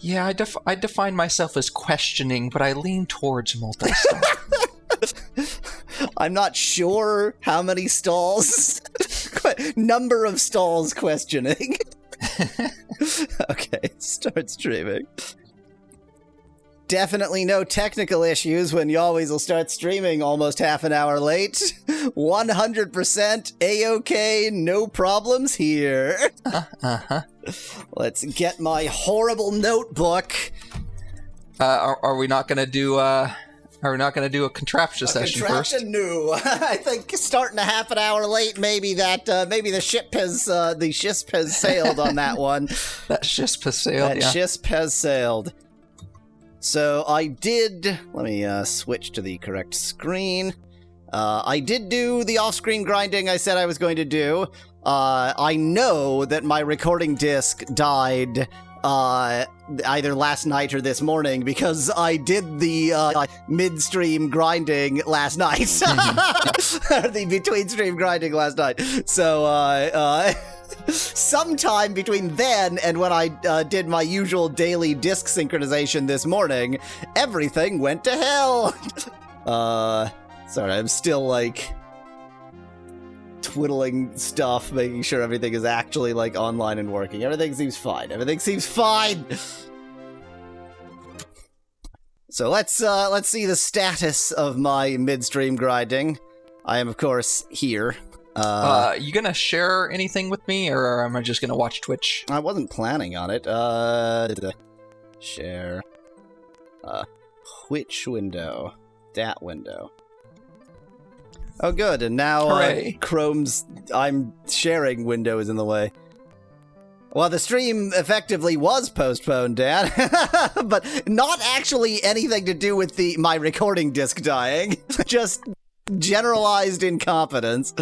Yeah, I define myself as questioning, but I lean towards multi-stall. I'm not sure how many stalls. Number of stalls questioning. Okay, start streaming. Definitely no technical issues when Yalways will start streaming almost half an hour late. 100% A-OK, no problems here. Let's get my horrible notebook. Are we not gonna do a contraption session first? Contraption? No. I think starting a half an hour late, maybe the ship has sailed on that one. That ship has sailed. That ship has sailed. So let me switch to the correct screen. I did do the off-screen grinding I said I was going to do. I know that my recording disc died either last night or this morning because I did the midstream grinding last night. The between-stream grinding last night. So, sometime between then and when I did my usual daily disc synchronization this morning, everything went to hell. Sorry, I'm still, twiddling stuff, making sure everything is actually, online and working. Everything seems fine. So let's see the status of my midstream grinding. I am, of course, here. You gonna share anything with me, or am I just gonna watch Twitch? I wasn't planning on it. Share. Twitch window. Dat window. Oh, good, and now Chrome's I'm sharing window is in the way. Well, the stream effectively was postponed, Dan, but not actually anything to do with my recording disc dying. Just generalized incompetence.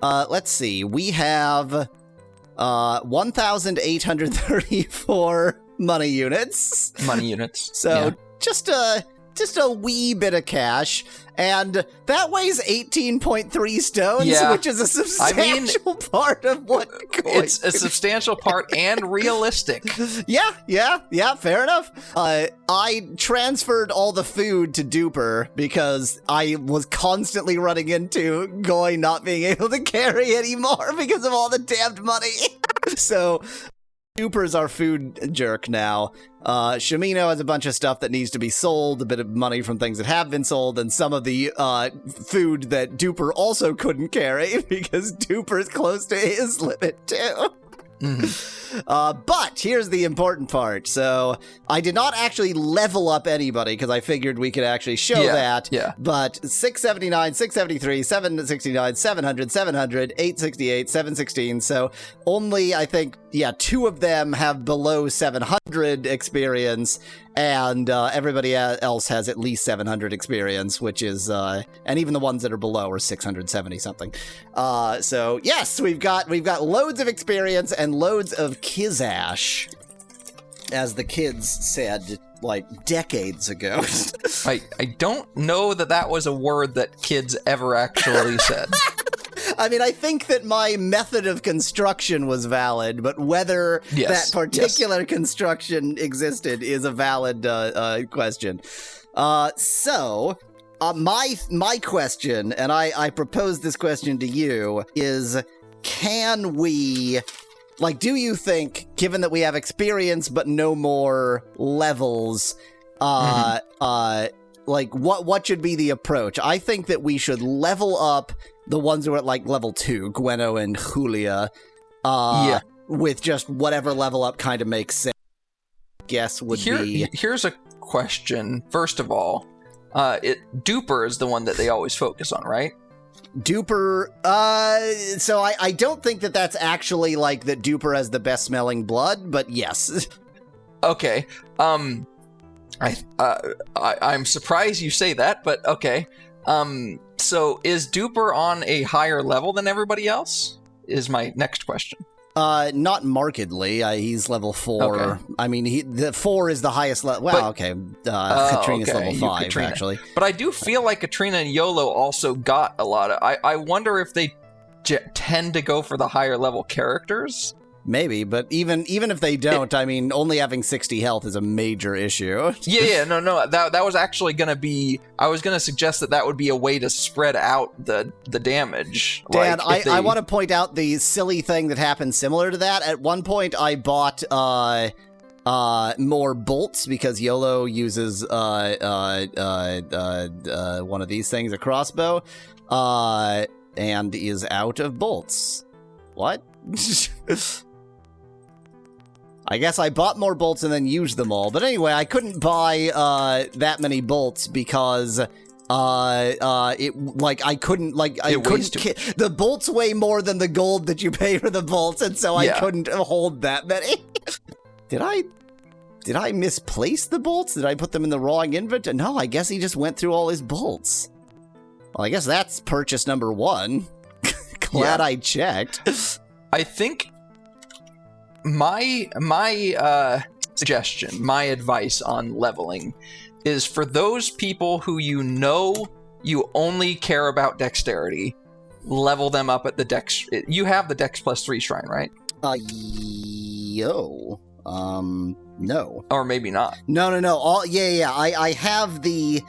Let's see. We have 1,834 money units. So just a wee bit of cash, and that weighs 18.3 stones, which is a substantial part of what coin. It's a substantial part and realistic. Yeah, fair enough. I transferred all the food to Duper because I was constantly running into Goy not being able to carry anymore because of all the damned money. So Duper's our food jerk now. Shamino has a bunch of stuff that needs to be sold, a bit of money from things that have been sold, and some of the food that Duper also couldn't carry because Duper's close to his limit too. But here's the important part. So I did not actually level up anybody because I figured we could actually show that. Yeah. But 679, 673, 769, 700, 700, 868, 716. So only, I think, two of them have below 700 experience, and everybody else has at least 700 experience, which is, and even the ones that are below are 670 something. So yes, we've got loads of experience and loads of Kizash, as the kids said, decades ago. I don't know that was a word that kids ever actually said. I mean, I think that my method of construction was valid, but whether that particular construction existed is a valid question. So, my question, and I propose this question to you, is can we... do you think, given that we have experience but no more levels, what should be the approach? I think that we should level up the ones who are at, level 2, Gweno and Julia, with just whatever level up kind of makes sense. Guess would be... Here's a question. First of all, Duper is the one that they always focus on, right? Duper, so I don't think that that's actually, that Duper has the best smelling blood, but yes. Okay, I'm surprised you say that, but okay. So is Duper on a higher level than everybody else? Is my next question. Not markedly. He's level 4. Okay. I mean, the 4 is the highest level. Well, Katrina's level 5, actually. But I do feel like Katrina and Yolo also got a lot of... I wonder if they tend to go for the higher level characters. Maybe, but even if they don't, I mean, only having 60 health is a major issue. No. That was actually going to be... I was going to suggest that would be a way to spread out the damage. Dan, I want to point out the silly thing that happened similar to that. At one point, I bought more bolts because YOLO uses one of these things, a crossbow, and is out of bolts. What? I guess I bought more bolts and then used them all. But anyway, I couldn't buy that many bolts because the bolts weigh more than the gold that you pay for the bolts, and so I couldn't hold that many. Did I misplace the bolts? Did I put them in the wrong inventory? No, I guess he just went through all his bolts. Well, I guess that's purchase number 1. Glad I checked. I think my suggestion, my advice on leveling is for those people who you only care about dexterity, level them up at the dex. You have the dex +3 shrine, right? No. Or maybe not. No. I have the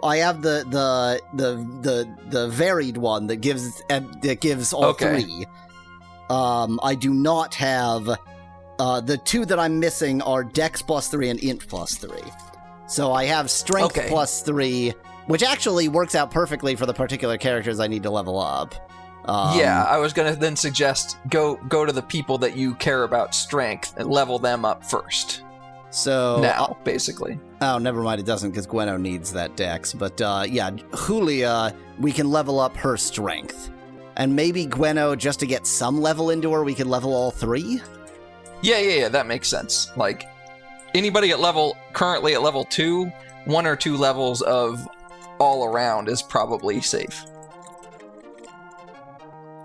I have the varied one that gives all 3. I do not have the 2 that I'm missing are Dex +3 and Int +3. So I have Strength +3, which actually works out perfectly for the particular characters I need to level up. I was gonna then suggest go to the people that you care about strength and level them up first. So now, basically. Oh, never mind, it doesn't, because Gweno needs that dex. But Julia, we can level up her strength. And maybe Gweno, just to get some level into her, we can level all 3? Yeah, that makes sense. Like, anybody currently at level 2, 1 or 2 levels of all around is probably safe.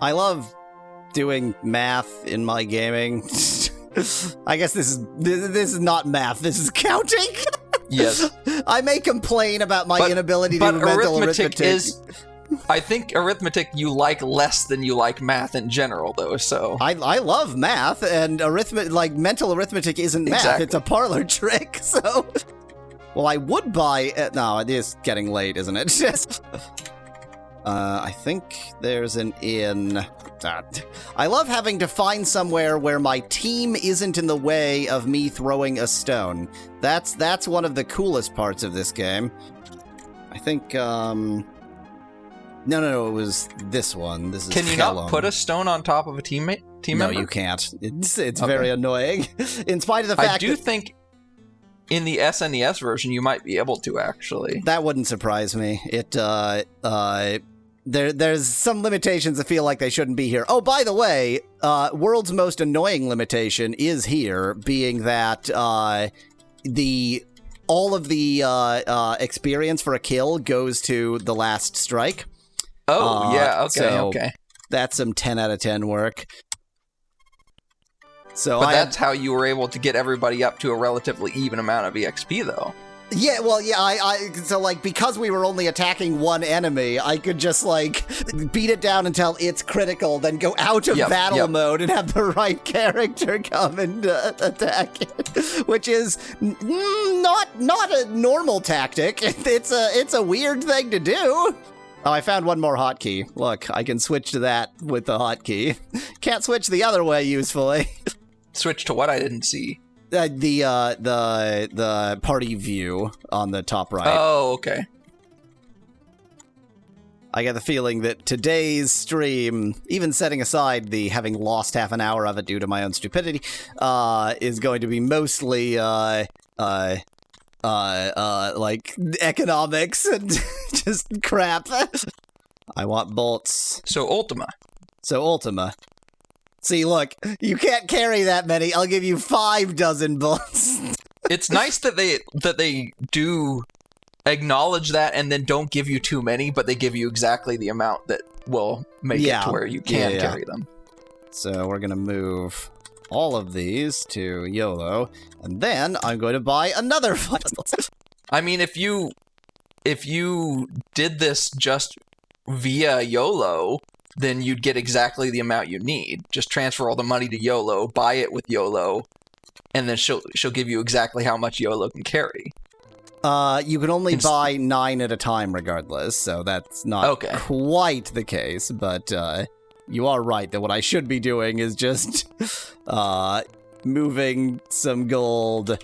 I love doing math in my gaming. I guess this is not math, this is counting. Yes. I may complain about my inability to do mental arithmetic. I think arithmetic you like less than you like math in general, though, so... I love math, and mental arithmetic isn't math, exactly. It's a parlor trick, so... Well, I would buy... no, it is getting late, isn't it? I think there's an inn. I love having to find somewhere where my team isn't in the way of me throwing a stone. That's one of the coolest parts of this game. I think, No, it was this one. This is Can you not put a stone on top of a teammate? No, you can't. It's very annoying. In spite of the fact I do think in the SNES version you might be able to, actually. That wouldn't surprise me. There's some limitations that feel like they shouldn't be here. Oh, by the way, world's most annoying limitation is here, being that all of the experience for a kill goes to the last strike. Oh, yeah, okay. That's some 10 out of 10 work. So that's how you were able to get everybody up to a relatively even amount of EXP, though. Yeah, well, yeah, so, because we were only attacking one enemy, I could just, beat it down until it's critical, then go out of battle mode and have the right character come and attack it, which is not a normal tactic. It's a weird thing to do. Oh, I found one more hotkey. Look, I can switch to that with the hotkey. Can't switch the other way usefully. Switch to what? I didn't see. The party view on the top right. Oh, okay. I get the feeling that today's stream, even setting aside the having lost half an hour of it due to my own stupidity, is going to be mostly economics and just crap. I want bolts. So Ultima. See, look, you can't carry that many. I'll give you 5 dozen bolts. It's nice that they do acknowledge that and then don't give you too many, but they give you exactly the amount that will make it to where you can carry them. So we're going to move all of these to YOLO, and then I'm going to buy another 5 dozen bolts. I mean, if you did this just via YOLO, then you'd get exactly the amount you need. Just transfer all the money to YOLO, buy it with YOLO, and then she'll give you exactly how much YOLO can carry. You can only buy 9 at a time regardless, so that's not quite the case, but you are right that what I should be doing is just moving some gold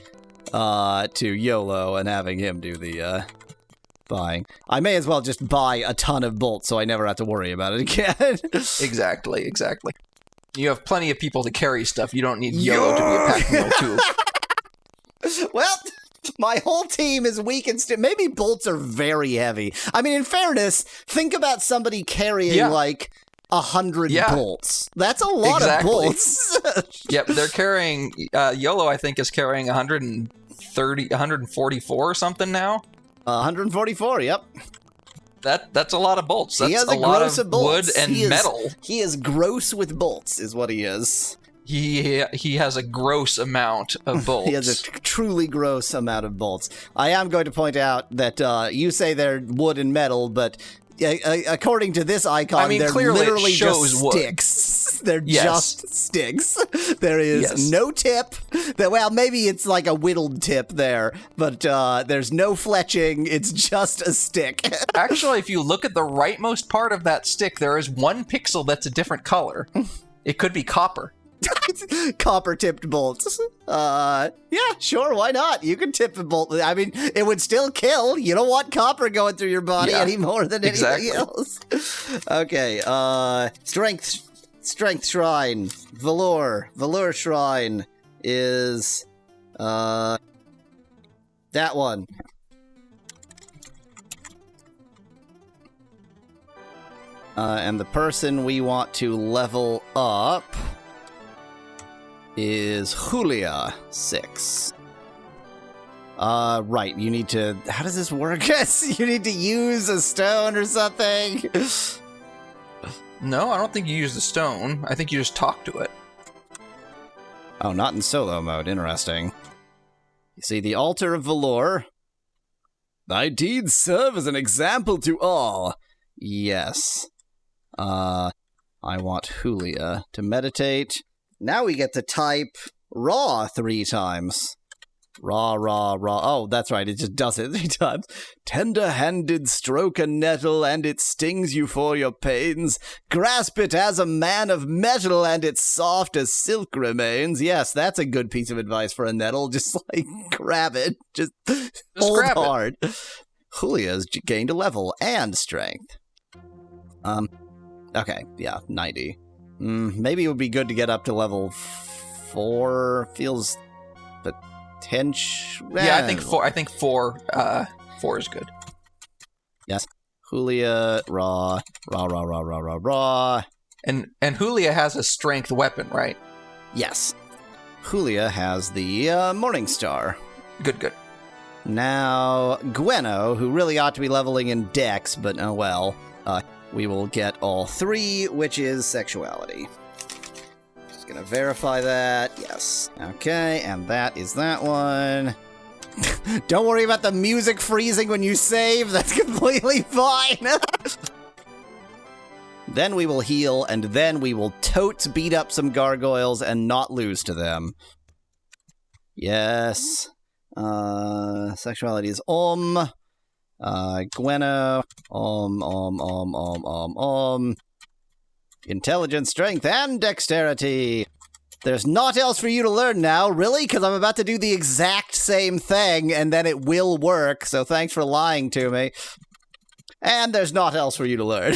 to YOLO and having him do the buying. I may as well just buy a ton of bolts so I never have to worry about it again. Exactly. You have plenty of people to carry stuff. You don't need YOLO to be a pack mule too. Well, my whole team is weak and maybe bolts are very heavy. I mean, in fairness, think about somebody carrying like 100 bolts. That's a lot of bolts. Yep, they're carrying YOLO. I think is carrying 144 or something now. 144. Yep. That's a lot of bolts. That's he has a lot of bolts. Wood and metal. He is gross with bolts, is what he is. He has a gross amount of bolts. He has a truly gross amount of bolts. I am going to point out that you say they're wood and metal, but according to this icon, they're literally just sticks. They're just sticks. There is no tip. Well, maybe it's like a whittled tip there, but there's no fletching. It's just a stick. Actually, if you look at the rightmost part of that stick, there is one pixel that's a different color. It could be copper. Copper-tipped bolts. Yeah, sure, why not? You can tip a bolt. I mean, it would still kill. You don't want copper going through your body any more than anything else. Okay, Strength Shrine. Velour Shrine is, that one. And the person we want to level up is Julia 6. Right, you need to... How does this work? You need to use a stone or something? No, I don't think you use the stone. I think you just talk to it. Oh, not in solo mode. Interesting. You see, the Altar of Velour. Thy deeds serve as an example to all. Yes. I want Julia to meditate. Now we get to type raw 3 times. Raw. Oh, that's right, it just does it 3 times. Tender-handed stroke a nettle, and it stings you for your pains. Grasp it as a man of metal, and it's soft as silk remains. Yes, that's a good piece of advice for a nettle. Just, grab it. Just hold grab hard. Julia's gained a level and strength. Okay, yeah, 90. Maybe it would be good to get up to level 4. Feels potential. Yeah, I think 4. I think 4 is good. Yes. Julia, raw. And Julia has a strength weapon, right? Yes. Julia has the Morning Star. Good. Now, Gwenno, who really ought to be leveling in Dex, but oh well. We will get all 3, which is sexuality. Just gonna verify that. Yes. Okay, and that is that one. Don't worry about the music freezing when you save. That's completely fine. Then we will heal, and then we will totes beat up some gargoyles and not lose to them. Yes. Sexuality is Gwenno, Intelligence, strength, and dexterity. There's naught else for you to learn now, really, because I'm about to do the exact same thing, and then it will work, so thanks for lying to me. And there's naught else for you to learn.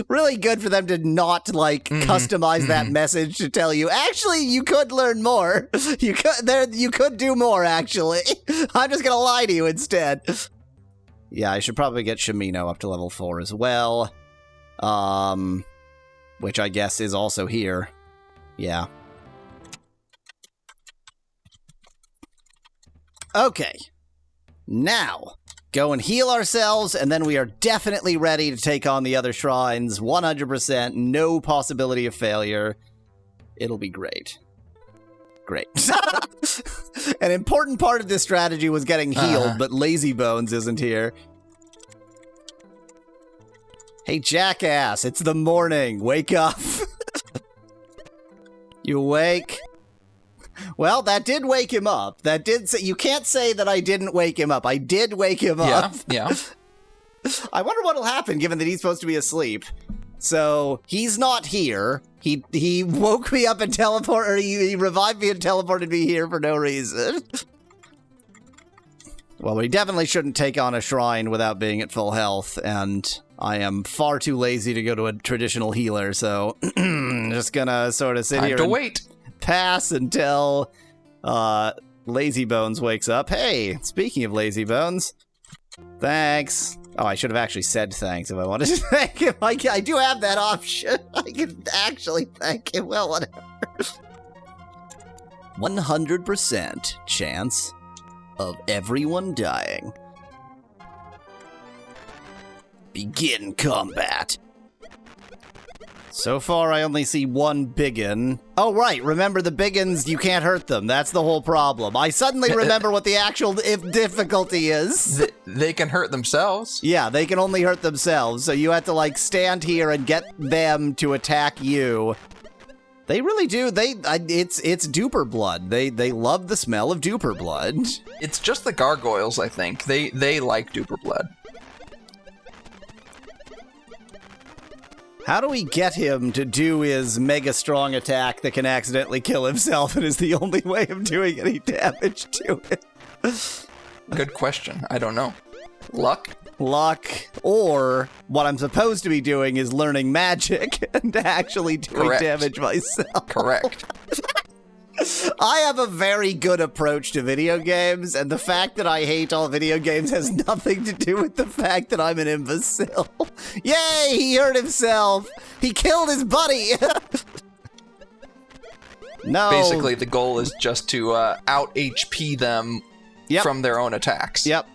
Really good for them to not, customize that message to tell you, actually, you could learn more. You could do more, actually. I'm just gonna lie to you instead. Yeah, I should probably get Shimino up to level 4 as well. Which I guess is also here. Yeah. Okay. Now, go and heal ourselves, and then we are definitely ready to take on the other shrines. 100%, no possibility of failure. It'll be great. Great. An important part of this strategy was getting healed, but Lazy Bones isn't here. Hey, jackass, it's the morning. Wake up. You awake? Well, that did wake him up. That did say, you can't say that I didn't wake him up. I did wake him up. Yeah. I wonder what'll happen given that he's supposed to be asleep. So, he's not here. He woke me up and teleported, or he revived me and teleported me here for no reason. Well, we definitely shouldn't take on a shrine without being at full health, and I am far too lazy to go to a traditional healer, so just gonna sort of sit here and wait. Pass until Lazy Bones wakes up. Hey, speaking of Lazy Bones, thanks. Oh, I should have actually said thanks if I wanted to thank him. I do have that option. I can actually thank him. Well, whatever. 100% chance of everyone dying. Begin combat. So far, I only see one biggin. Oh, right. Remember the biggins, you can't hurt them. That's the whole problem. I suddenly remember what the actual difficulty is. They can hurt themselves. Yeah, they can only hurt themselves. So you have to, like, stand here and get them to attack you. They really do. It's duper blood. They love the smell of duper blood. It's just the gargoyles, I think. They like duper blood. How do we get him to do his mega strong attack that can accidentally kill himself and is the only way of doing any damage to it? Good question. I don't know. Luck? Luck. Or what I'm supposed to be doing is learning magic and actually doing damage myself. Correct. I have a very good approach to video games, and the fact that I hate all video games has nothing to do with the fact that I'm an imbecile. Yay, he hurt himself! He killed his buddy! No. Basically, the goal is just to out-HP them from their own attacks. Yep.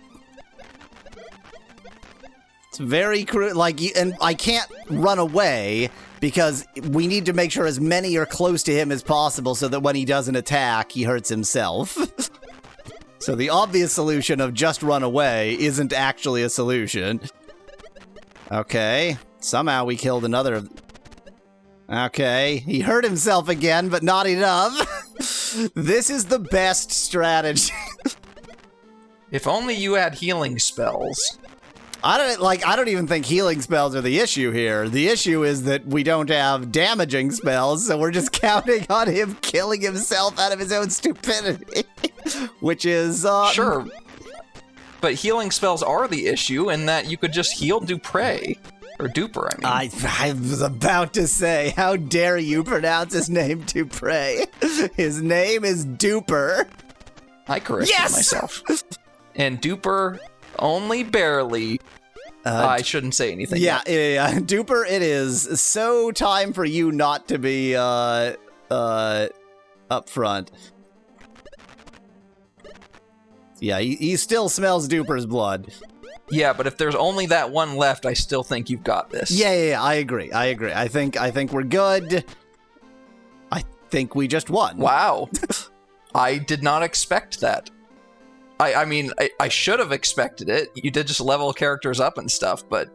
It's very cruel. Like, and I can't run away because we need to make sure as many are close to him as possible so that when he doesn't attack, he hurts himself. So the obvious solution of just run away isn't actually a solution. Okay. Somehow we killed another. Okay. He hurt himself again, but not enough. This is the best strategy. If only you had healing spells. I don't even think healing spells are the issue here. The issue is that we don't have damaging spells, so we're just counting on him killing himself out of his own stupidity. Which is, Sure. But healing spells are the issue in that you could just heal Dupre. Or Duper, I mean. I was about to say, how dare you pronounce his name Dupre? His name is Duper. I corrected myself. And Duper only barely. I shouldn't say anything. Yeah. Duper, it is so time for you not to be up front. Yeah, he still smells Duper's blood. Yeah, but if there's only that one left, I still think you've got this. Yeah, I agree. I think we're good. I think we just won. Wow. I did not expect that. I mean, I should have expected it. You did just level characters up and stuff, but...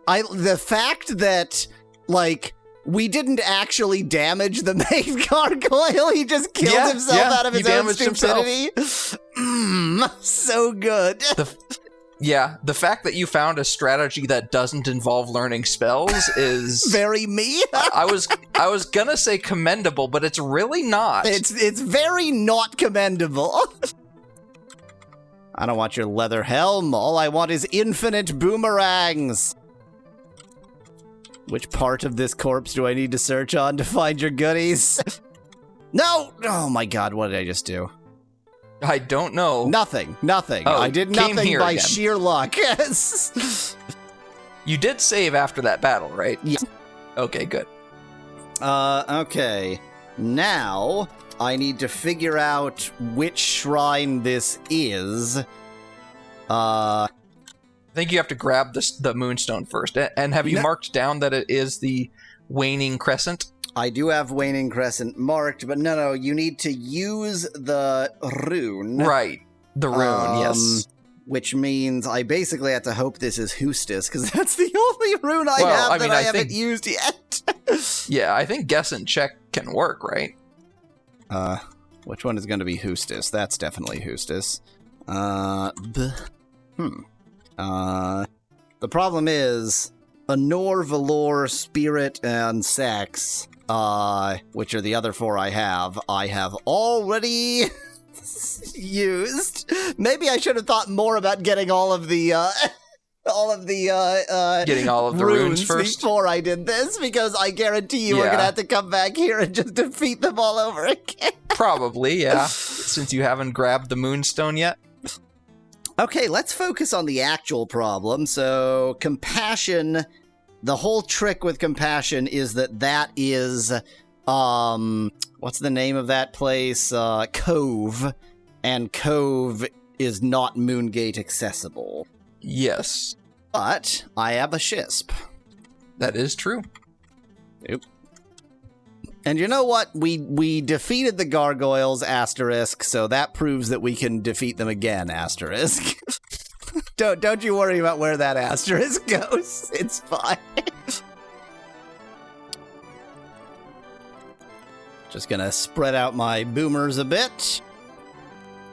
The fact that, like, we didn't actually damage the main gargoyle, he just killed himself out of his own stupidity. So good. The fact that you found a strategy that doesn't involve learning spells is... very me. I was gonna say commendable, but it's really not. It's very not commendable. I don't want your leather helm. All I want is infinite boomerangs. Which part of this corpse do I need to search on to find your goodies? No! Oh my god, what did I just do? I don't know. Nothing. Oh, I did nothing by again. sheer luck. You did save after that battle, right? Yeah. Okay, good. Okay. Now, I need to figure out which shrine this is. I think you have to grab the moonstone first. And have you marked down that it is the waning crescent? I do have waning crescent marked, but no, you need to use the rune. Right. The rune, yes. which means I basically have to hope this is Hustis, because that's the only rune I have that I haven't used yet. Yeah, I think guess and check can work, right? Which one is going to be Hustis? That's definitely Hustis. The problem is, Honor, Valor, Spirit, and Sex, which are the other 4 I have already used. Maybe I should have thought more about getting all of the Getting all of the runes first before I did this, because I guarantee you we're gonna have to come back here and just defeat them all over again. Probably, yeah. Since you haven't grabbed the Moonstone yet. Okay, let's focus on the actual problem. So, compassion. The whole trick with compassion is that is, what's the name of that place? Cove. And Cove is not Moongate accessible. Yes. But I have a Shisp. That is true. Yep. And you know what? We defeated the gargoyles, asterisk, so that proves that we can defeat them again, asterisk. Don't you worry about where that asterisk goes. It's fine. Just gonna spread out my boomers a bit.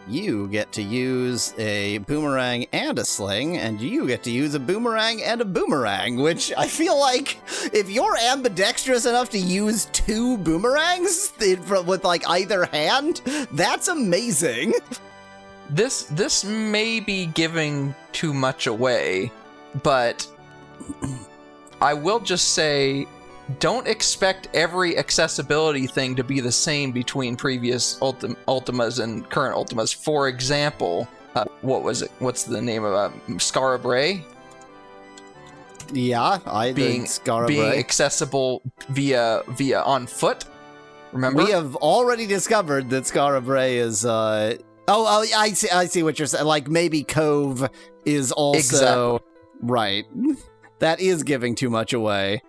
You get to use a boomerang and a sling, and you get to use a boomerang and a boomerang, which I feel like if you're ambidextrous enough to use 2 boomerangs with like either hand, that's amazing. This may be giving too much away, but I will just say, don't expect every accessibility thing to be the same between previous Ultimas and current Ultimas. For example, what was it? What's the name of Skara Brae? Yeah, being accessible via on foot. Remember, we have already discovered that Skara Brae is. I see what you're saying. Like maybe Cove is also right. That is giving too much away.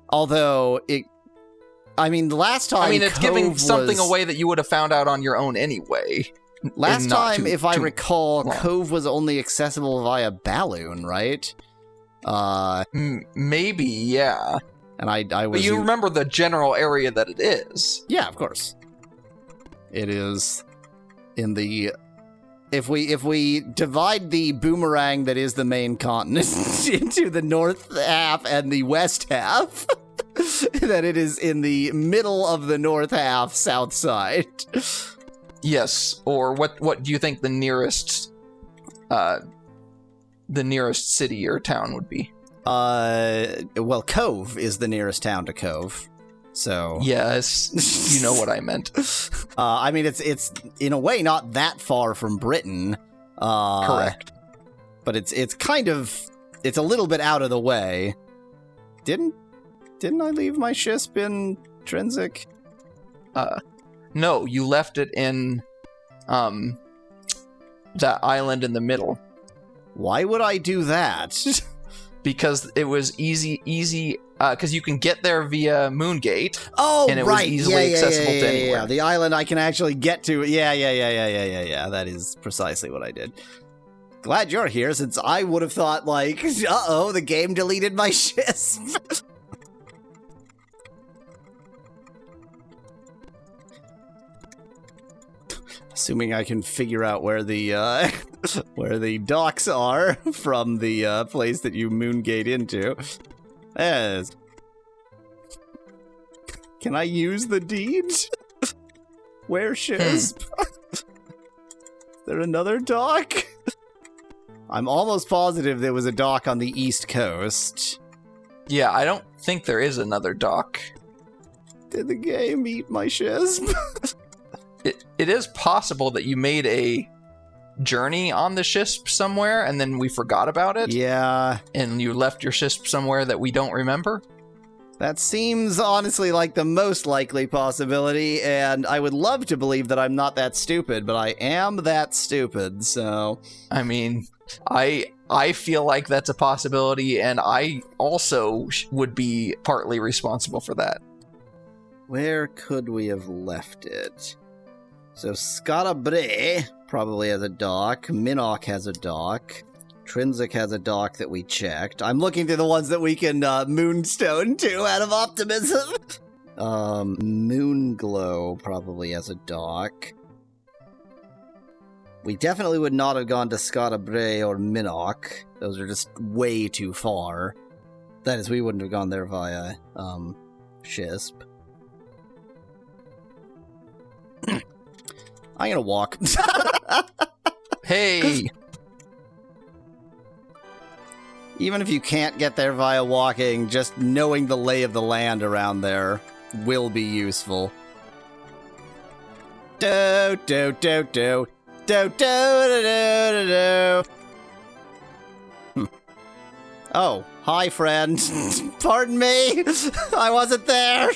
Although the last time. It's giving something away that you would have found out on your own anyway. Last time, if I recall, long. Cove was only accessible via Balloon, right? Maybe, yeah. And I was. But you remember the general area that it is? Yeah, of course. It is in the. If we divide the boomerang that is the main continent into the north half and the west half, that it is in the middle of the north half, south side. Yes, or what do you think the nearest city or town would be? Well, Cove is the nearest town to Cove. So yes, you know what I meant. It's in a way not that far from Britain. Correct. But it's kind of a little bit out of the way. Didn't I leave my Shisp in Trinsic? No, you left it in that island in the middle. Why would I do that? Because it was easy. Because you can get there via Moongate. Oh, and it right. was easily accessible to anywhere. Yeah, the island I can actually get to. Yeah. That is precisely what I did. Glad you're here, since I would have thought, like, the game deleted my Shisp. Assuming I can figure out where the docks are from the place that you Moongate into. Yes. Can I use the deed? Where Shisp? Is there another dock? I'm almost positive there was a dock on the East Coast. Yeah, I don't think there is another dock. Did the game eat my Shisp? It is possible that you made a journey on the Shisp somewhere and then we forgot about it. Yeah. And you left your Shisp somewhere that we don't remember. That seems honestly like the most likely possibility, and I would love to believe that I'm not that stupid, but I am that stupid, so... I mean, I feel like that's a possibility, and I also would be partly responsible for that. Where could we have left it? So Skara Brae probably has a dock. Minnock has a dock. Trinsic has a dock that we checked. I'm looking through the ones that we can moonstone to out of optimism. Moonglow probably has a dock. We definitely would not have gone to Scottabray or Minnock. Those are just way too far. That is, we wouldn't have gone there via Shisp. I'm gonna walk. Hey! Even if you can't get there via walking, just knowing the lay of the land around there will be useful. Do do do do do do do do do. Oh, hi, friend. Pardon me. I wasn't there.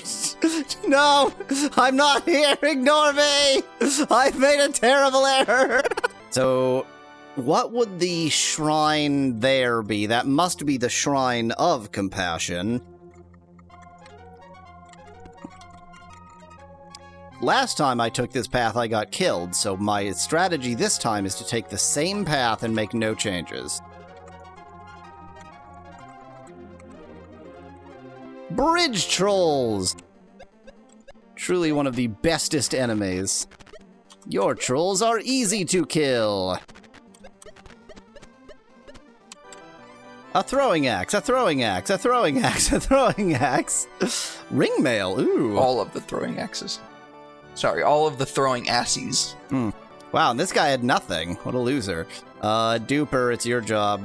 No, I'm not here. Ignore me. I've made a terrible error. So, what would the shrine there be? That must be the Shrine of Compassion. Last time I took this path, I got killed, so my strategy this time is to take the same path and make no changes. Bridge trolls! Truly one of the bestest enemies. Your trolls are easy to kill. A throwing axe, a throwing axe, a throwing axe, a throwing axe. Ringmail, ooh. All of the throwing axes. Sorry, all of the throwing asses. Wow, and this guy had nothing. What a loser. Duper, it's your job.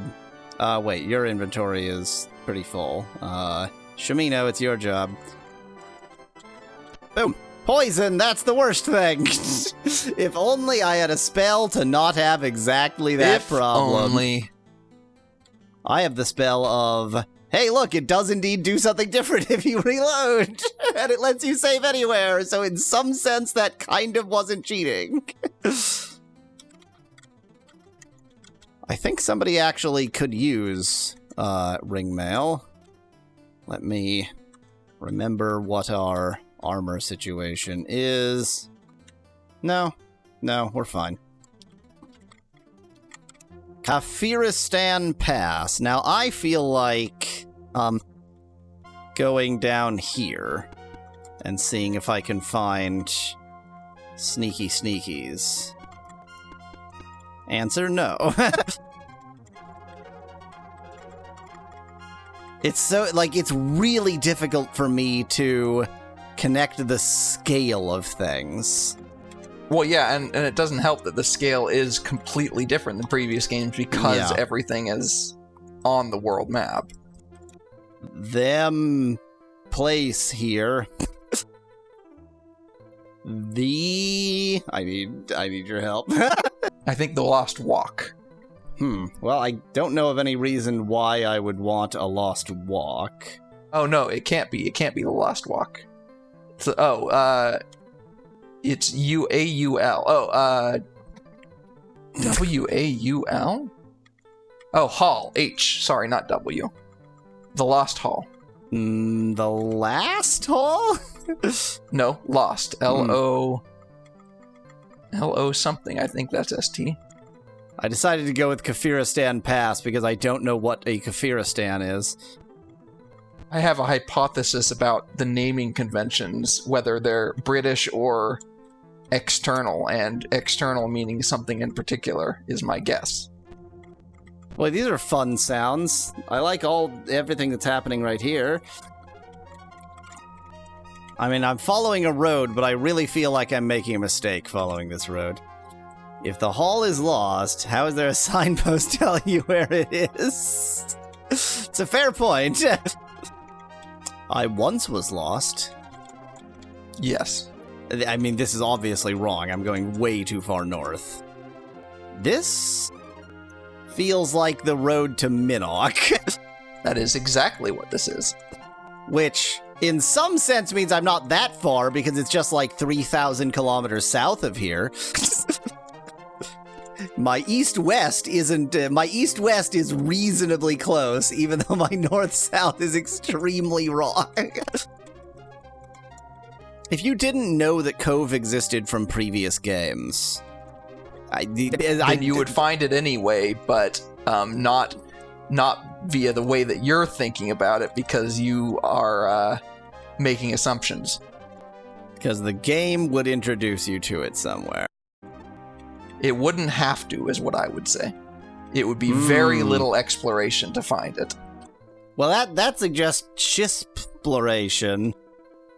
Wait, your inventory is pretty full. Shamino, it's your job. Boom. Poison, that's the worst thing. If only I had a spell to not have exactly that problem. Only. I have the spell of, hey, look, it does indeed do something different if you reload. And it lets you save anywhere. So in some sense, that kind of wasn't cheating. I think somebody actually could use Ringmail. Let me remember what our armor situation is. No, we're fine. Kafiristan Pass. Now, I feel like going down here and seeing if I can find sneaky sneakies. Answer no. It's so, like, it's really difficult for me to connect the scale of things. Well, yeah, and it doesn't help that the scale is completely different than previous games because everything is on the world map. Them place here. I need your help. I think the Lost Walk. Well, I don't know of any reason why I would want a Lost Walk. Oh, no, it can't be. It can't be the Lost Walk. So, it's U-A-U-L. Oh, W-A-U-L? Oh, Hall. H. Sorry, not W. The Lost Hall. The last hall? No, Lost. L-O... L-O something. I think that's S-T. I decided to go with Kafiristan Pass because I don't know what a Kafiristan is. I have a hypothesis about the naming conventions, whether they're British or external, and external meaning something in particular is my guess. Boy, these are fun sounds. I like everything that's happening right here. I mean, I'm following a road, but I really feel like I'm making a mistake following this road. If the hall is lost, how is there a signpost telling you where it is? It's a fair point. I once was lost. Yes. I mean, this is obviously wrong. I'm going way too far north. This feels like the road to Minnock. That is exactly what this is. Which, in some sense, means I'm not that far, because it's just like 3,000 kilometers south of here. My east-west is reasonably close, even though my north-south is extremely wrong. If you didn't know that Cove existed from previous games, then you would find it anyway, but not via the way that you're thinking about it, because you are making assumptions. Because the game would introduce you to it somewhere. It wouldn't have to, is what I would say. It would be very little exploration to find it. Well, that suggests shisploration.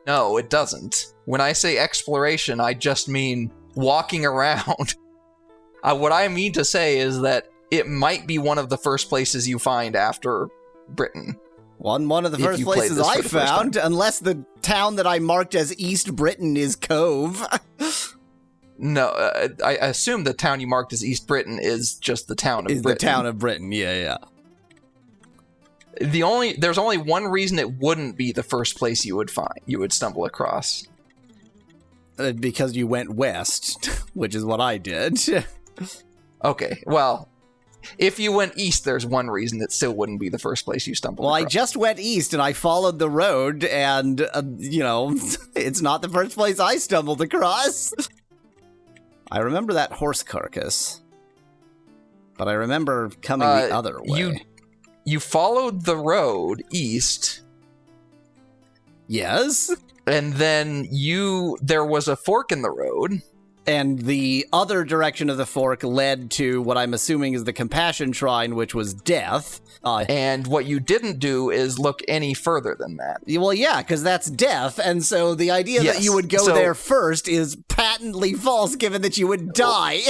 No, it doesn't. When I say exploration, I just mean walking around. What I mean to say is that it might be one of the first places you find after Britain. One of the first places I found, unless the town that I marked as East Britain is Cove. No, I assume the town you marked as East Britain is just the town of Britain. Is the town of Britain, yeah. There's only one reason it wouldn't be the first place you would stumble across. Because you went west, which is what I did. Okay, well, if you went east, there's one reason it still wouldn't be the first place you stumbled across. Well, I just went east and I followed the road, and, it's not the first place I stumbled across. I remember that horse carcass, but I remember coming the other way. You followed the road east. Yes. And then there was a fork in the road. And the other direction of the fork led to what I'm assuming is the Compassion Shrine, which was death. And what you didn't do is look any further than that. Well, yeah, because that's death, and so the idea that you would go there first is patently false, given that you would die.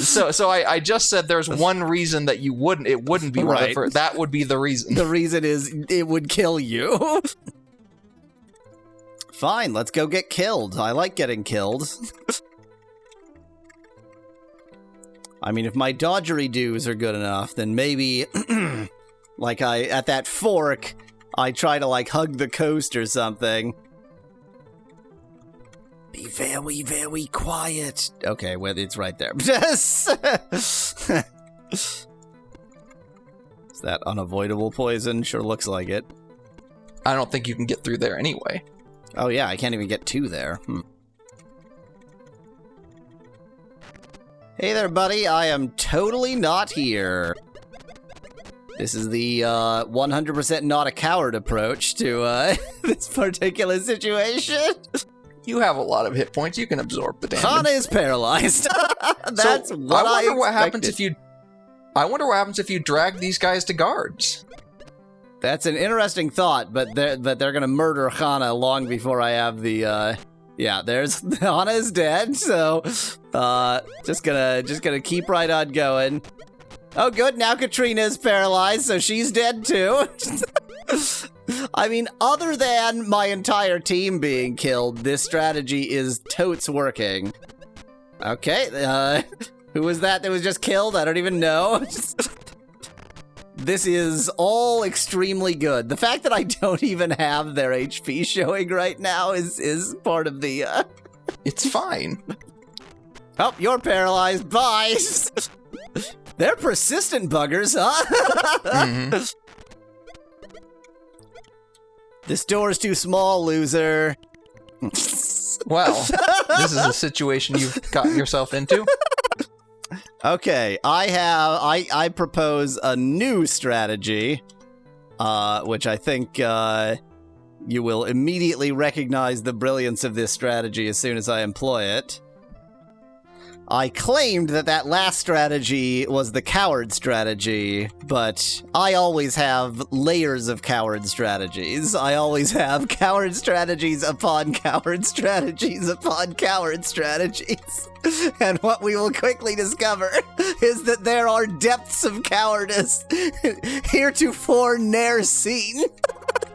So I just said there's one reason that it wouldn't be one of the first. That would be the reason. The reason is it would kill you. Fine, let's go get killed. I like getting killed. I mean, if my dodgery-doos are good enough, then maybe, at that fork, I try to, hug the coast or something. Be very, very quiet. Okay, well, it's right there. Is that unavoidable poison? Sure looks like it. I don't think you can get through there anyway. Oh, yeah, I can't even get to there. Hey there, buddy. I am totally not here. This is the 100% not a coward approach to this particular situation. You have a lot of hit points. You can absorb the damage. Hana is paralyzed. That's so what I wonder what happens if you. I wonder what happens if you drag these guys to guards. That's an interesting thought, but they're gonna murder Hana long before I have the. Yeah, Hana is dead, so just gonna keep right on going. Oh, good. Now Katrina's paralyzed, so she's dead too. I mean, other than my entire team being killed, this strategy is totes working. Okay, who was that was just killed? I don't even know. This is all extremely good. The fact that I don't even have their HP showing right now is part of the, It's fine. Oh, you're paralyzed. Bye! They're persistent buggers, huh? Mm-hmm. This door's too small, loser. Well, this is a situation you've gotten yourself into. Okay, I propose a new strategy, which I think you will immediately recognize the brilliance of this strategy as soon as I employ it. I claimed that last strategy was the coward strategy, but I always have layers of coward strategies. I always have coward strategies upon coward strategies upon coward strategies. And what we will quickly discover is that there are depths of cowardice heretofore ne'er seen.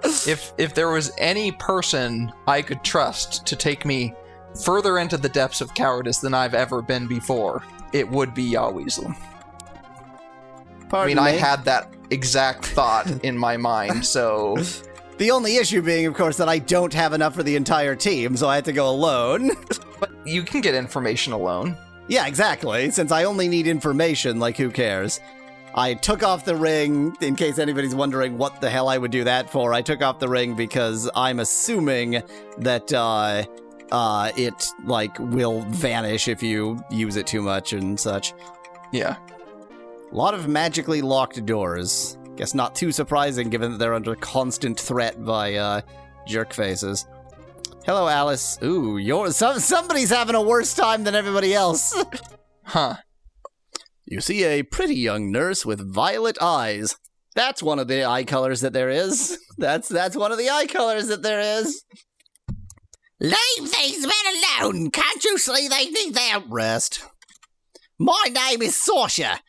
If there was any person I could trust to take me further into the depths of cowardice than I've ever been before, it would be Yaweasel. I had that exact thought in my mind, so... The only issue being, of course, that I don't have enough for the entire team, so I had to go alone. But you can get information alone. Yeah, exactly. Since I only need information, who cares? I took off the ring, in case anybody's wondering what the hell I would do that for. I took off the ring because I'm assuming that, it, like, will vanish if you use it too much and such. Yeah. A lot of magically locked doors. Guess not too surprising given that they're under constant threat by, jerk faces. Hello, Alice. Ooh, somebody's having a worse time than everybody else. Huh. You see a pretty young nurse with violet eyes. That's one of the eye colors that there is. That's one of the eye colors that there is. Leave these men alone! Can't you see they need their rest? My name is Sausha.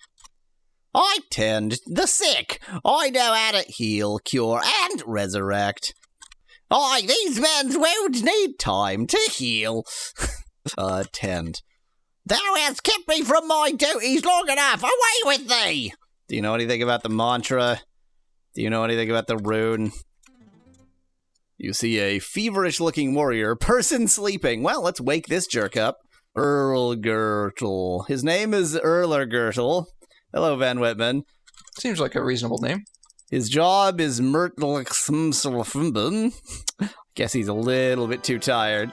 I tend the sick. I know how to heal, cure, and resurrect. These men's wounds need time to heal. Tend. Thou hast kept me from my duties long enough. Away with thee! Do you know anything about the mantra? Do you know anything about the rune? You see a feverish-looking warrior, person sleeping. Well, let's wake this jerk up. Erlgurtle. His name is Erlergurtle. Hello, Van Whitman. Seems like a reasonable name. His job is Myrtlexmsfumben. Guess he's a little bit too tired.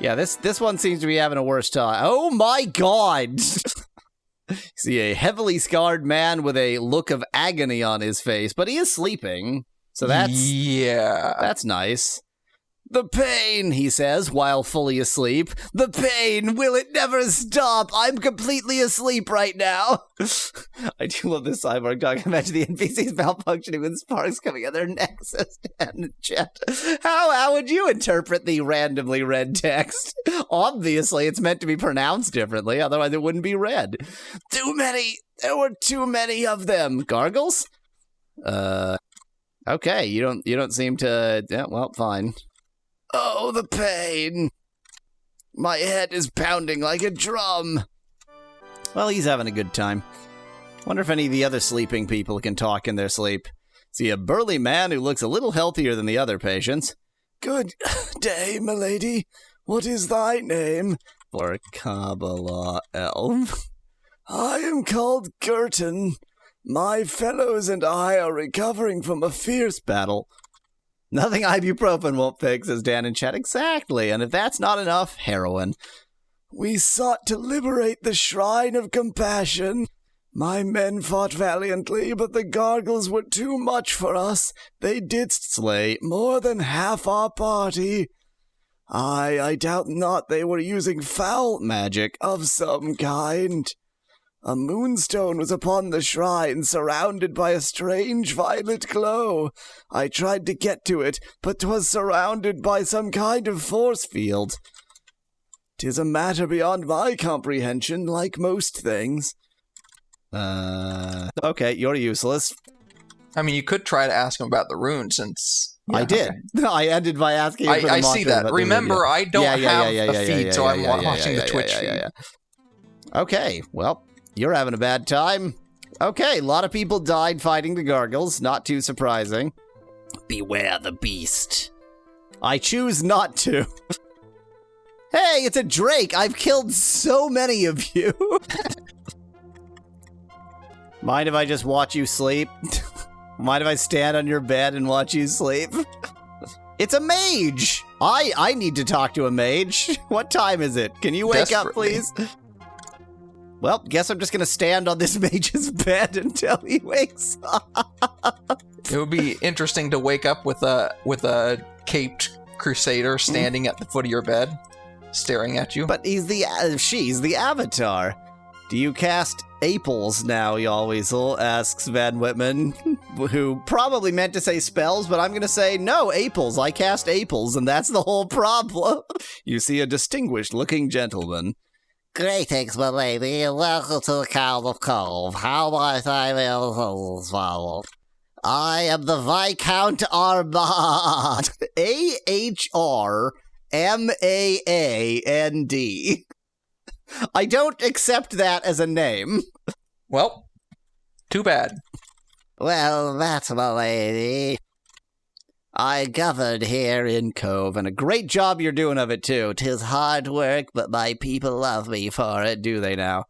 Yeah, this one seems to be having a worse time. Oh my god! See a heavily scarred man with a look of agony on his face, but he is sleeping, so that's nice. The pain, he says, while fully asleep. The pain, will it never stop? I'm completely asleep right now. I do love this cyborg dog. Imagine the NPCs malfunctioning with sparks coming out their necks and chat. How would you interpret the randomly read text? Obviously, it's meant to be pronounced differently, otherwise it wouldn't be read. Too many. There were too many of them. Gargoyles? Okay, you don't seem to... Yeah, well, fine. Oh, the pain. My head is pounding like a drum. Well, he's having a good time. Wonder if any of the other sleeping people can talk in their sleep. See a burly man who looks a little healthier than the other patients. Good day, milady. What is thy name? For Kabbalah elf. I am called Girton. My fellows and I are recovering from a fierce battle. Nothing ibuprofen won't fix, says Dan in chat. Exactly, and if that's not enough, heroin. We sought to liberate the Shrine of Compassion. My men fought valiantly, but the gargoyles were too much for us. They did slay more than half our party. I doubt not they were using foul magic of some kind. A moonstone was upon the shrine, surrounded by a strange violet glow. I tried to get to it, but 'twas surrounded by some kind of force field. 'Tis a matter beyond my comprehension, like most things. Okay, you're useless. I mean, you could try to ask him about the rune since... Yeah, I did. Okay. I ended by asking him for the I see that. Remember, I don't have a feed, so I'm watching the Twitch feed. Okay, well... You're having a bad time. Okay, a lot of people died fighting the gargoyles. Not too surprising. Beware the beast. I choose not to. Hey, it's a drake. I've killed so many of you. Mind if I just watch you sleep? Mind if I stand on your bed and watch you sleep? It's a mage. I need to talk to a mage. What time is it? Can you wake up, please? Well, guess I'm just gonna stand on this mage's bed until he wakes up. It would be interesting to wake up with a caped crusader standing at the foot of your bed, staring at you. But she's the avatar. Do you cast Aples now, Yalweasel? Asks Van Whitman, who probably meant to say spells, but I'm gonna say no, Aples. I cast Aples, and that's the whole problem. You see a distinguished-looking gentleman. Greetings, my lady, and welcome to the Count of Cove. How might I be swallowed? I am the Viscount Armand. A-H-R-M-A-A-N-D. I don't accept that as a name. Well, too bad. Well, that's my lady. I governed here in Cove, and a great job you're doing of it, too. 'Tis hard work, but my people love me for it, do they now?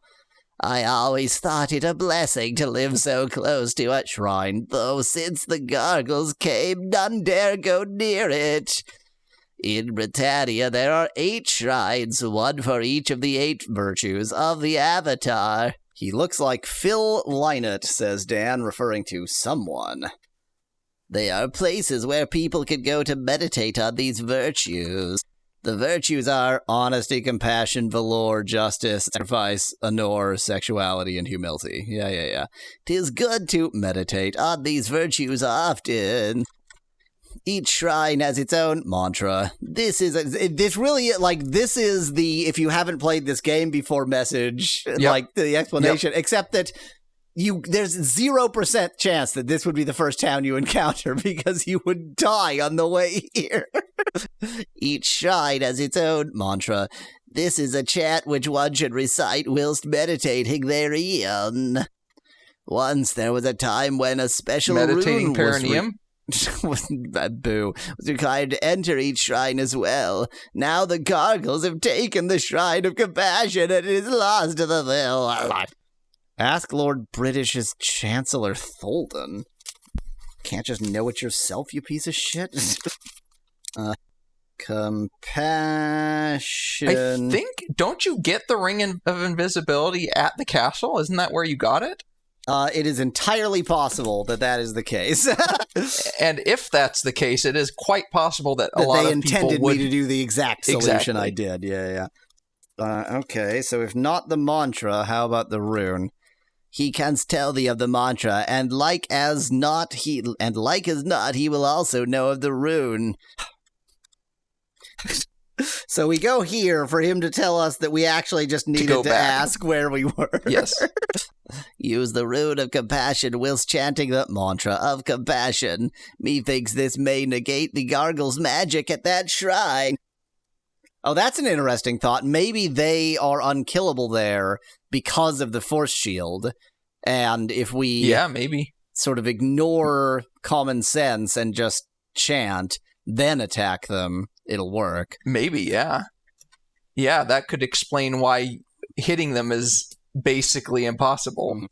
I always thought it a blessing to live so close to a shrine, though since the gargoyles came, none dare go near it. In Britannia, there are 8 shrines, one for each of the 8 virtues of the Avatar. He looks like Phil Lynott, says Dan, referring to someone. They are places where people can go to meditate on these virtues. The virtues are honesty, compassion, valor, justice, sacrifice, honor, sexuality, and humility. Yeah. 'Tis good to meditate on these virtues often. Each shrine has its own mantra. This is the, if you haven't played this game before message, like the explanation, except that there's 0% chance that this would be the first town you encounter because you would die on the way here. Each shrine has its own mantra. This is a chant which one should recite whilst meditating therein. Once there was a time when a special meditating rune perineum. was required to enter each shrine as well. Now the gargoyles have taken the shrine of compassion and it is lost to the veil. Ask Lord British's Chancellor Tholden. Can't just know it yourself, you piece of shit. Compassion. I think, don't you get the Ring of Invisibility at the castle? Isn't that where you got it? It is entirely possible that is the case. And if that's the case, it is quite possible that a lot of people intended would... me to do the exact solution I did. Yeah. Okay, so if not the mantra, how about the rune? He can tell thee of the mantra, and like as not, he will also know of the rune. So we go here for him to tell us that we actually just needed to ask where we were. Yes. Use the rune of compassion whilst chanting the mantra of compassion. Methinks this may negate the gargoyles' magic at that shrine. Oh, that's an interesting thought. Maybe they are unkillable there because of the force shield. And if we maybe sort of ignore common sense and just chant, then attack them, it'll work. Maybe, yeah. Yeah, that could explain why hitting them is basically impossible.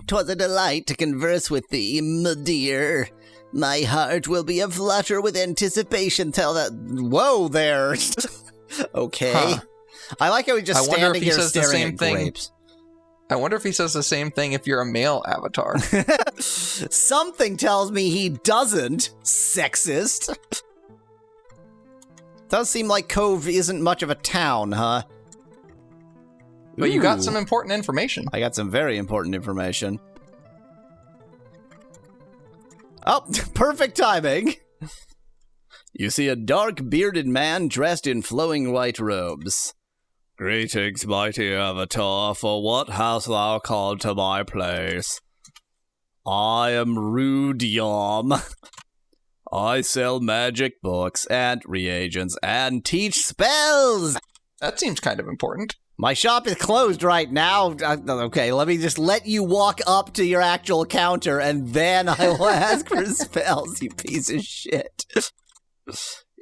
'Twas a delight to converse with thee, my dear. My heart will be aflutter with anticipation till that... Whoa there! Okay. Huh. I like how he's just standing here staring at grapes. I wonder if he says the same thing if you're a male avatar. Something tells me he doesn't, sexist. Does seem like Cove isn't much of a town, huh? But you got some important information. I got some very important information. Oh, perfect timing. You see a dark bearded man dressed in flowing white robes. Greetings, mighty Avatar, for what hast thou called to my place? I am Rudyom. I sell magic books and reagents and teach spells. That seems kind of important. My shop is closed right now. Okay, let me just let you walk up to your actual counter and then I will ask for spells, you piece of shit.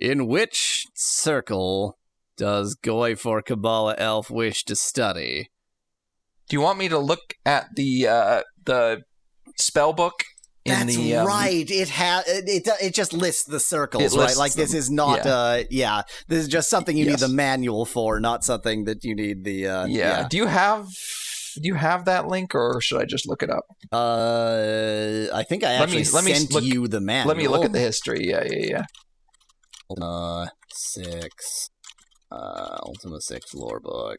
In which circle does Goy for Kabbalah Elf wish to study? Do you want me to look at the spell book? That's right. It just lists the circles, right? Like this is not this is just something you need the manual for, not something that you need the Do you have that link, or should I just look it up? I think I actually sent you the manual. Let me look at the history. Yeah. Ultima 6 lore book.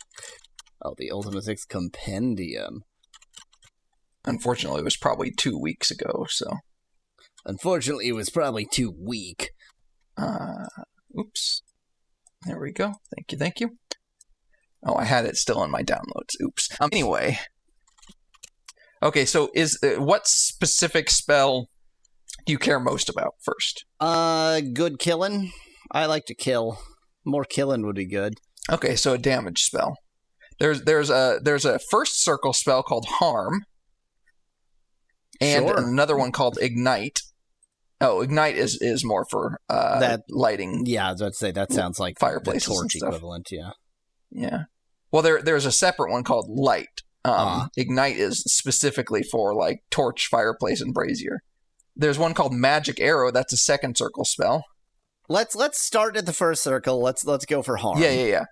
Oh, the Ultima 6 compendium. Unfortunately, it was probably 2 weeks ago, so... Unfortunately, it was probably too weak. Oops. There we go. Thank you. Oh, I had it still in my downloads. Oops. Anyway. Okay, so what specific spell do you care most about first? Good killing. I like to kill. More killing would be good. Okay, so a damage spell. There's a first circle spell called Harm. And another one called Ignite. Oh, Ignite is more for that lighting. Yeah, I was about to say, that sounds like fireplace torch equivalent, Yeah. Well, there's a separate one called Light. Ignite is specifically for like torch, fireplace, and brazier. There's one called Magic Arrow. That's a second circle spell. let's start at the first circle. Let's go for harm. Yeah.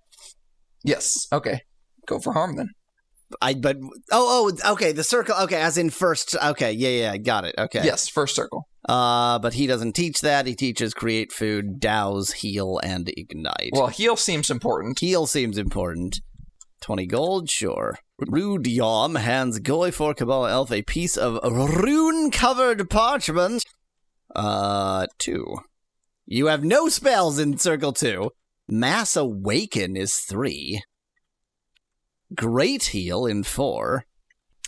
Yes. Okay. Go for harm then. Okay, the circle. Okay, as in first. Okay, yeah, got it. Okay. Yes, first circle. But he doesn't teach that. He teaches create food, douse, heal, and ignite. Well, heal seems important. Heal seems important. 20 gold, sure. Rude Yom hands Goyfor Kabbalah Elf a piece of rune-covered parchment. 2. You have no spells in Circle 2. Mass Awaken is 3. Great Heal in 4.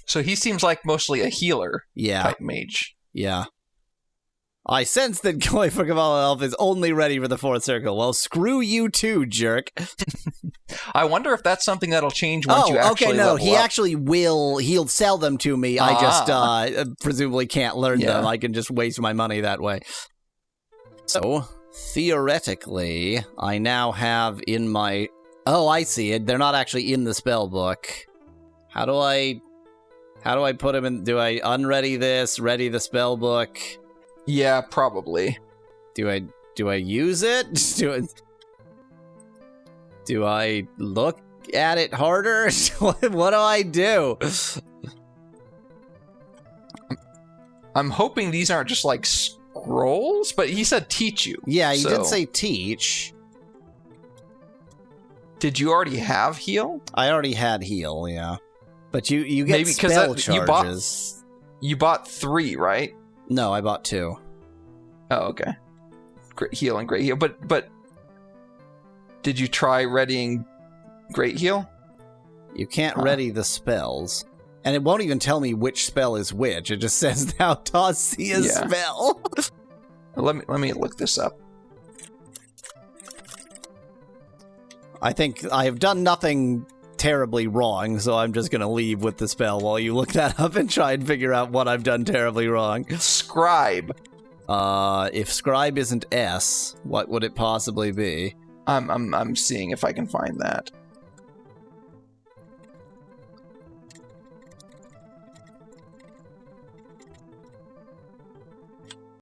So he seems like mostly a healer type mage. Yeah. I sense that Goyfor Kabbalah Elf is only ready for the 4th circle. Well, screw you too, jerk. I wonder if that's something that'll change once you actually level he up. Actually will. He'll sell them to me. I just presumably can't learn them. I can just waste my money that way. So, theoretically, I now have in my... Oh, I see it. They're not actually in the spell book. How do I put them in? Do I unready this, ready the spell book? Yeah, probably. Do I use it? Do I look at it harder? What do I do? I'm hoping these aren't just like scrolls, but he said teach you. Yeah, he did say teach. Did you already have heal? I already had heal, yeah. But you get spell charges. You bought 3, right? No, I bought 2. Oh, okay. Great heal and great heal. But did you try readying great heal? You can't ready the spells. And it won't even tell me which spell is which. It just says thou dost see a spell. Let me look this up. I think I have done nothing terribly wrong, so I'm just going to leave with the spell while you look that up and try and figure out what I've done terribly wrong. Scribe. If scribe isn't S, what would it possibly be? I'm seeing if I can find that.